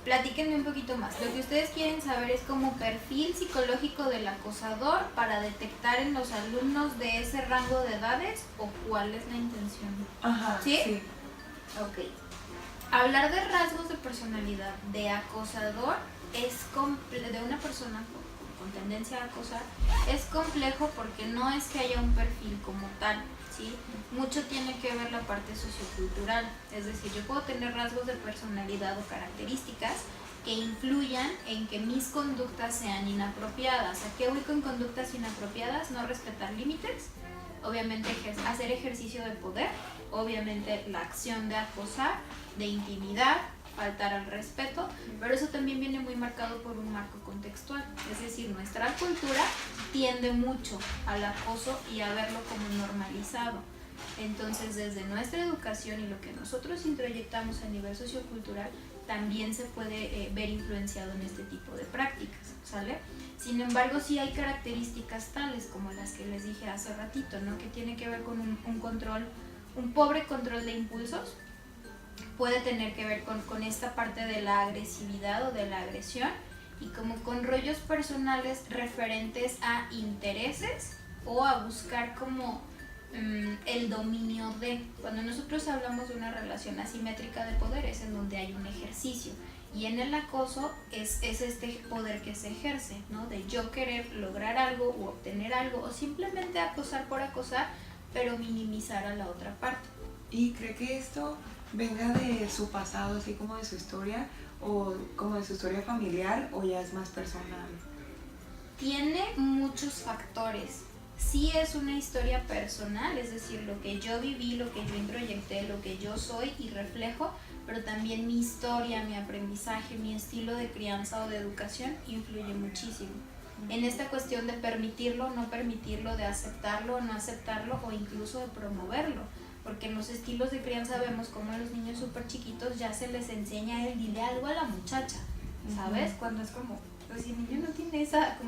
platíquenme un poquito más. Lo que ustedes quieren saber es como perfil psicológico del acosador para detectar en los alumnos de ese rango de edades o cuál es la intención. Ajá, ¿Sí? sí. Ok. Hablar de rasgos de personalidad de acosador de una persona con tendencia a acosar es complejo porque no es que haya un perfil como tal, ¿sí? Mucho tiene que ver la parte sociocultural, es decir, yo puedo tener rasgos de personalidad o características que influyan en que mis conductas sean inapropiadas. ¿A qué voy con conductas inapropiadas? No respetar límites, obviamente hacer ejercicio de poder, obviamente la acción de acosar, de intimidar, faltar al respeto, pero eso también viene muy marcado por un marco contextual, es decir, nuestra cultura tiende mucho al acoso y a verlo como normalizado. Entonces, desde nuestra educación y lo que nosotros introyectamos a nivel sociocultural, también se puede ver influenciado en este tipo de prácticas, ¿sale? Sin embargo, sí hay características tales como las que les dije hace ratito, ¿no? Que tiene que ver con un control, un pobre control de impulsos, puede tener que ver con esta parte de la agresividad o de la agresión y como con rollos personales referentes a intereses o a buscar como el dominio de. Cuando nosotros hablamos de una relación asimétrica de poder es en donde hay un ejercicio y en el acoso es este poder que se ejerce, ¿no? De yo querer lograr algo o obtener algo o simplemente acosar por acosar, pero minimizar a la otra parte. ¿Y cree que esto venga de su pasado, así como de su historia, o como de su historia familiar, o ya es más personal? Tiene muchos factores. Sí es una historia personal, es decir, lo que yo viví, lo que yo introyecté, lo que yo soy y reflejo, pero también mi historia, mi aprendizaje, mi estilo de crianza o de educación influye muchísimo. En esta cuestión de permitirlo, no permitirlo, de aceptarlo o no aceptarlo o incluso de promoverlo. Porque en los estilos de crianza vemos como a los niños súper chiquitos ya se les enseña el dile algo a la muchacha, ¿sabes? Cuando es como, pues si el niño no tiene esa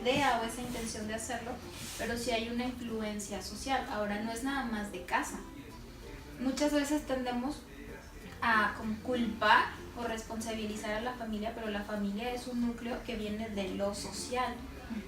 idea o esa intención de hacerlo, pero sí hay una influencia social. Ahora no es nada más de casa. Muchas veces tendemos a como culpar o responsabilizar a la familia, pero la familia es un núcleo que viene de lo social.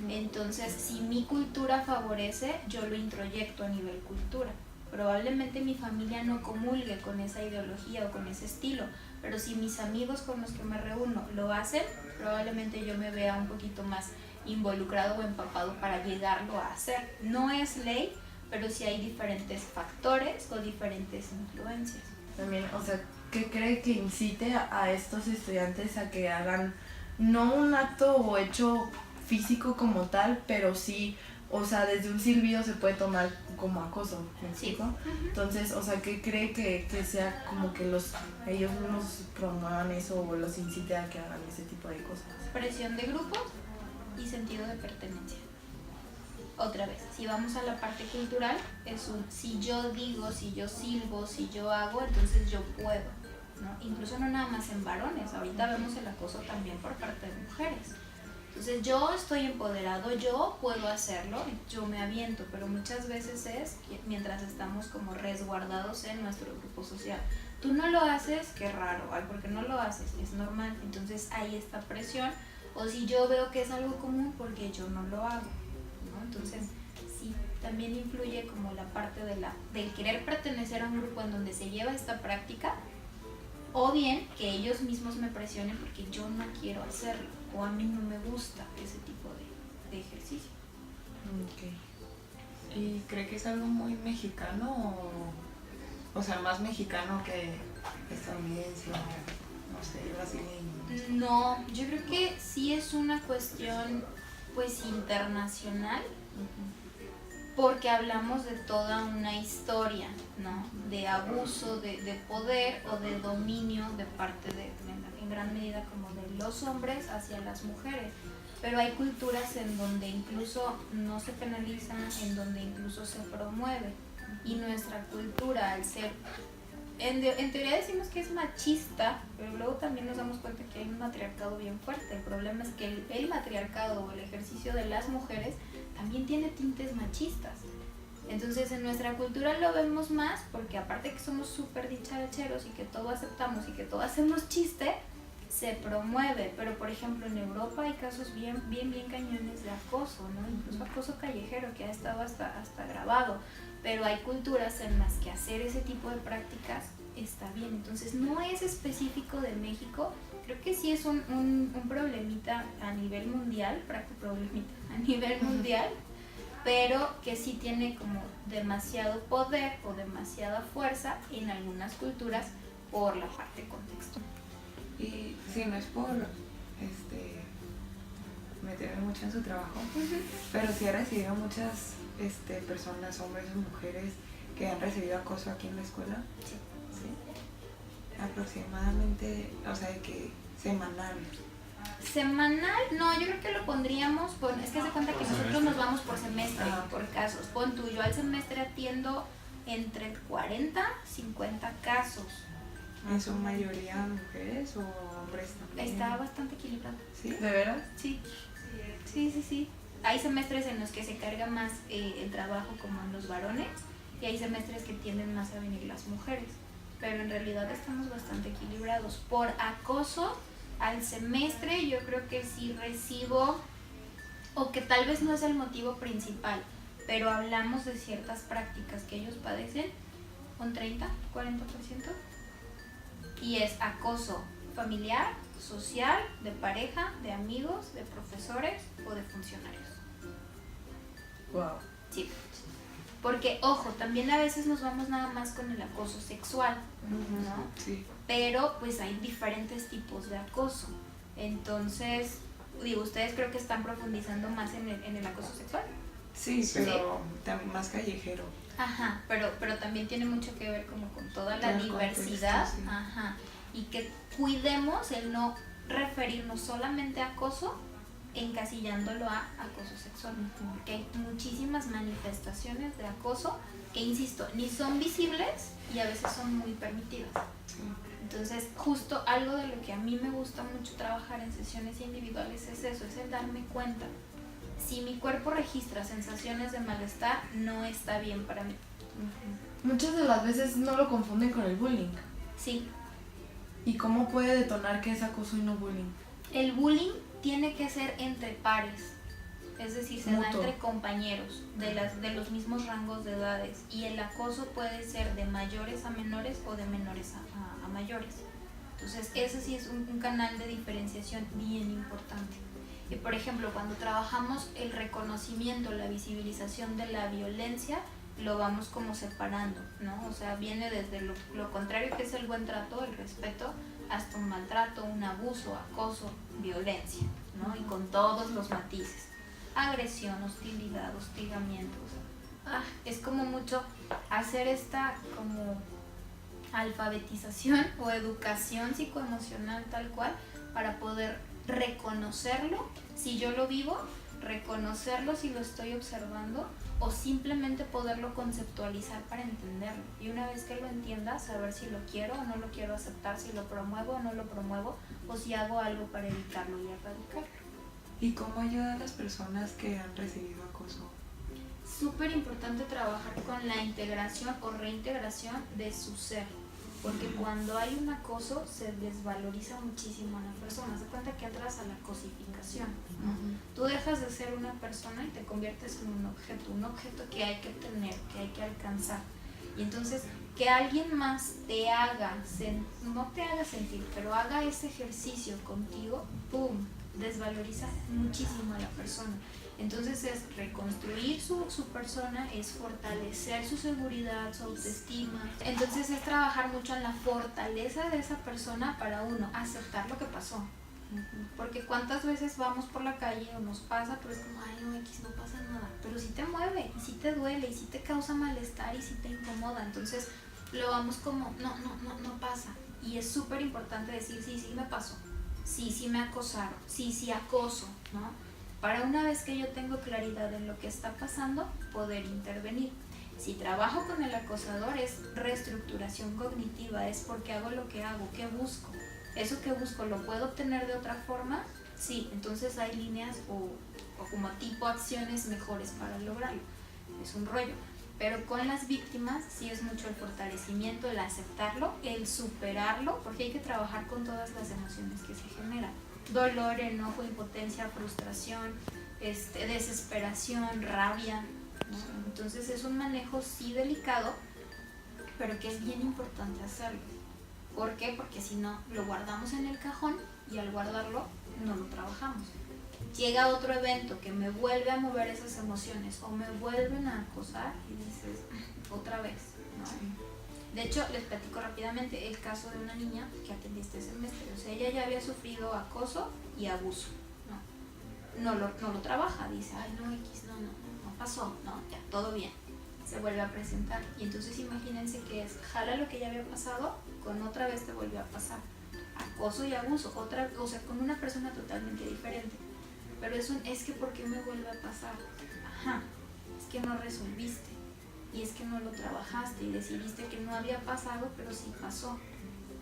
Entonces, si mi cultura favorece, yo lo introyecto a nivel cultura. Probablemente mi familia no comulgue con esa ideología o con ese estilo, pero si mis amigos con los que me reúno lo hacen, probablemente yo me vea un poquito más involucrado o empapado para llegarlo a hacer. No es ley, pero sí hay diferentes factores o diferentes influencias. También, o sea, ¿qué cree que incite a estos estudiantes a que hagan no un acto o hecho físico como tal, pero sí, o sea, desde un silbido se puede tomar como acoso, ¿me explico? Sí. Entonces, o sea, ¿qué cree que sea como que ellos mismos promuevan eso o los incite a que hagan ese tipo de cosas? Presión de grupos y sentido de pertenencia. Otra vez, si vamos a la parte cultural, es un si yo digo, si yo silbo, si yo hago, entonces yo puedo, ¿no? Incluso no nada más en varones, ahorita vemos el acoso también por parte de mujeres. Entonces yo estoy empoderado, yo puedo hacerlo, yo me aviento, pero muchas veces es que mientras estamos como resguardados en nuestro grupo social. Tú no lo haces, qué raro, ay, ¿por qué no lo haces? Es normal, entonces hay esta presión, o si yo veo que es algo común, porque yo no lo hago, ¿no? Entonces sí, también influye como la parte del querer pertenecer a un grupo en donde se lleva esta práctica, o bien que ellos mismos me presionen porque yo no quiero hacerlo o a mí no me gusta ese tipo de ejercicio. Okay. ¿Y cree que es algo muy mexicano o sea, más mexicano que estadounidense o no sé, brasileño? No, yo creo que sí es una cuestión pues internacional, porque hablamos de toda una historia, ¿no? De abuso, de poder o de dominio de parte en gran medida como de los hombres hacia las mujeres. Pero hay culturas en donde incluso no se penaliza, en donde incluso se promueve. Y nuestra cultura, al ser, en teoría decimos que es machista, pero luego también nos damos cuenta que hay un matriarcado bien fuerte. El problema es que el matriarcado o el ejercicio de las mujeres también tiene tintes machistas. Entonces en nuestra cultura lo vemos más porque aparte que somos súper dicharacheros y que todo aceptamos y que todo hacemos chiste, se promueve, pero por ejemplo en Europa hay casos bien cañones de acoso, ¿no? Incluso acoso callejero que ha estado hasta grabado, pero hay culturas en las que hacer ese tipo de prácticas está bien, entonces no es específico de México, creo que sí es un problemita a nivel mundial, problemita a nivel mundial, pero que sí tiene como demasiado poder o demasiada fuerza en algunas culturas por la parte contextual. Y sí, no es por meterme mucho en su trabajo, pero sí he recibido muchas personas, hombres o mujeres, que han recibido acoso aquí en la escuela. Sí. ¿Sí? Aproximadamente, o sea, de que semanal. Semanal, no, yo creo que lo pondríamos es que se cuenta que nosotros nos vamos por semestre, por casos. Pon tú, yo al semestre atiendo entre 40 50 casos. ¿En su mayoría mujeres o hombres también? Está bastante equilibrado. ¿Sí? ¿De veras? Sí. Hay semestres en los que se carga más el trabajo como en los varones y hay semestres que tienden más a venir las mujeres, pero en realidad estamos bastante equilibrados. Por acoso al semestre yo creo que sí recibo, o que tal vez no es el motivo principal, pero hablamos de ciertas prácticas que ellos padecen, un 30, 40%, y es acoso familiar, social, de pareja, de amigos, de profesores o de funcionarios. Wow. Sí, porque ojo, también a veces nos vamos nada más con el acoso sexual, ¿no? Sí. Pero pues hay diferentes tipos de acoso. Entonces, digo, ustedes creo que están profundizando más en el acoso sexual. Sí, pero también más callejero. Ajá, pero también tiene mucho que ver como con toda la Todo el diversidad. contexto, sí. Ajá, y que cuidemos el no referirnos solamente a acoso encasillándolo a acoso sexual, porque hay muchísimas manifestaciones de acoso que, insisto, ni son visibles y a veces son muy permitidas. Sí. Entonces, justo algo de lo que a mí me gusta mucho trabajar en sesiones individuales es eso, es el darme cuenta. Si mi cuerpo registra sensaciones de malestar, no está bien para mí. Muchas de las veces no lo confunden con el bullying. Sí, ¿Y cómo puede detonar que es acoso y no bullying? el bullying tiene que ser entre pares, es decir, se da Mutuo. entre compañeros de los mismos rangos de edades, y el acoso puede ser de mayores a menores o de menores a mayores. Entonces ese sí es un canal de diferenciación bien importante. Y por ejemplo, cuando trabajamos el reconocimiento, la visibilización de la violencia, lo vamos como separando, ¿no? O sea, viene desde lo contrario, que es el buen trato, el respeto, hasta un maltrato, un abuso, acoso, violencia, ¿no? Y con todos los matices. Agresión, hostilidad, hostigamiento. Es como mucho hacer esta como alfabetización o educación psicoemocional tal cual para poder reconocerlo si yo lo vivo, reconocerlo si lo estoy observando, o simplemente poderlo conceptualizar para entenderlo. Y una vez que lo entienda, saber si lo quiero o no lo quiero aceptar, si lo promuevo o no lo promuevo, o si hago algo para evitarlo y erradicarlo. ¿Y cómo ayuda a las personas que han recibido acoso? Súper importante trabajar con la integración o reintegración de su ser, porque cuando hay un acoso se desvaloriza muchísimo a la persona. Se cuenta que entras a la cosificación, ¿no? Tú dejas de ser una persona y te conviertes en un objeto que hay que tener, que hay que alcanzar. Y entonces que alguien más te haga, no te haga sentir, pero haga ese ejercicio contigo, ¡pum!, desvaloriza muchísimo a la persona. Entonces es reconstruir su persona, es fortalecer su seguridad, su autoestima. Entonces es trabajar mucho en la fortaleza de esa persona para uno aceptar lo que pasó. Porque cuántas veces vamos por la calle o nos pasa, pero es como, ay no, X, no pasa nada. Pero sí te mueve, y sí te duele, y sí te causa malestar, y sí te incomoda. Entonces lo vamos como, no pasa. Y es súper importante decir, sí me pasó. Sí me acosaron. Sí acoso, ¿no? Para una vez que yo tengo claridad en lo que está pasando, poder intervenir. Si trabajo con el acosador es reestructuración cognitiva, es porque hago lo que hago, ¿qué busco? Eso que busco, ¿lo puedo obtener de otra forma? Sí, entonces hay líneas o como tipo acciones mejores para lograrlo. Es un rollo. Pero con las víctimas sí es mucho el fortalecimiento, el aceptarlo, el superarlo, porque hay que trabajar con todas las emociones que se generan. Dolor, enojo, impotencia, frustración, desesperación, rabia, ¿no? Entonces es un manejo sí delicado, pero que es bien importante hacerlo. ¿Por qué? Porque si no, lo guardamos en el cajón y al guardarlo no lo trabajamos. Llega otro evento que me vuelve a mover esas emociones o me vuelven a acosar y dices, otra vez, ¿no? De hecho, les platico rápidamente el caso de una niña que atendí este semestre. O sea, ella ya había sufrido acoso y abuso, ¿no? No lo trabaja, dice, ay, no, no pasó, no, ya, todo bien. Se vuelve a presentar. Y entonces imagínense que es, jala lo que ya había pasado, con otra vez te volvió a pasar. Acoso y abuso, o sea, con una persona totalmente diferente. Pero es que ¿por qué me vuelve a pasar? Ajá, es que no resolviste. Y es que no lo trabajaste y decidiste que no había pasado, pero sí pasó.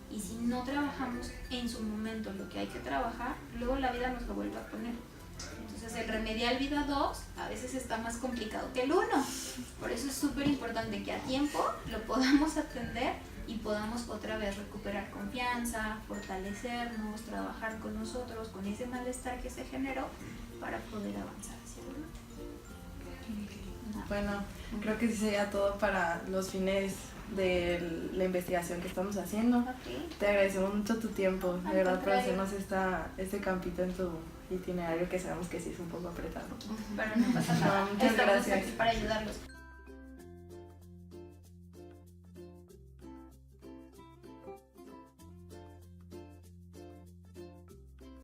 Y si no trabajamos en su momento lo que hay que trabajar, luego la vida nos lo vuelve a poner. Entonces el remedial vida 2 a veces está más complicado que el 1. Por eso es súper importante que a tiempo lo podamos atender y podamos otra vez recuperar confianza, fortalecernos, trabajar con nosotros, con ese malestar que se generó para poder avanzar hacia adelante. Bueno, creo que sí sería todo para los fines de la investigación que estamos haciendo. Okay. Te agradecemos mucho tu tiempo, de Al verdad, por contrario. hacernos este campito en tu itinerario que sabemos que sí es un poco apretado. Pero no pasa nada. No, muchas Estamos gracias. aquí para ayudarlos.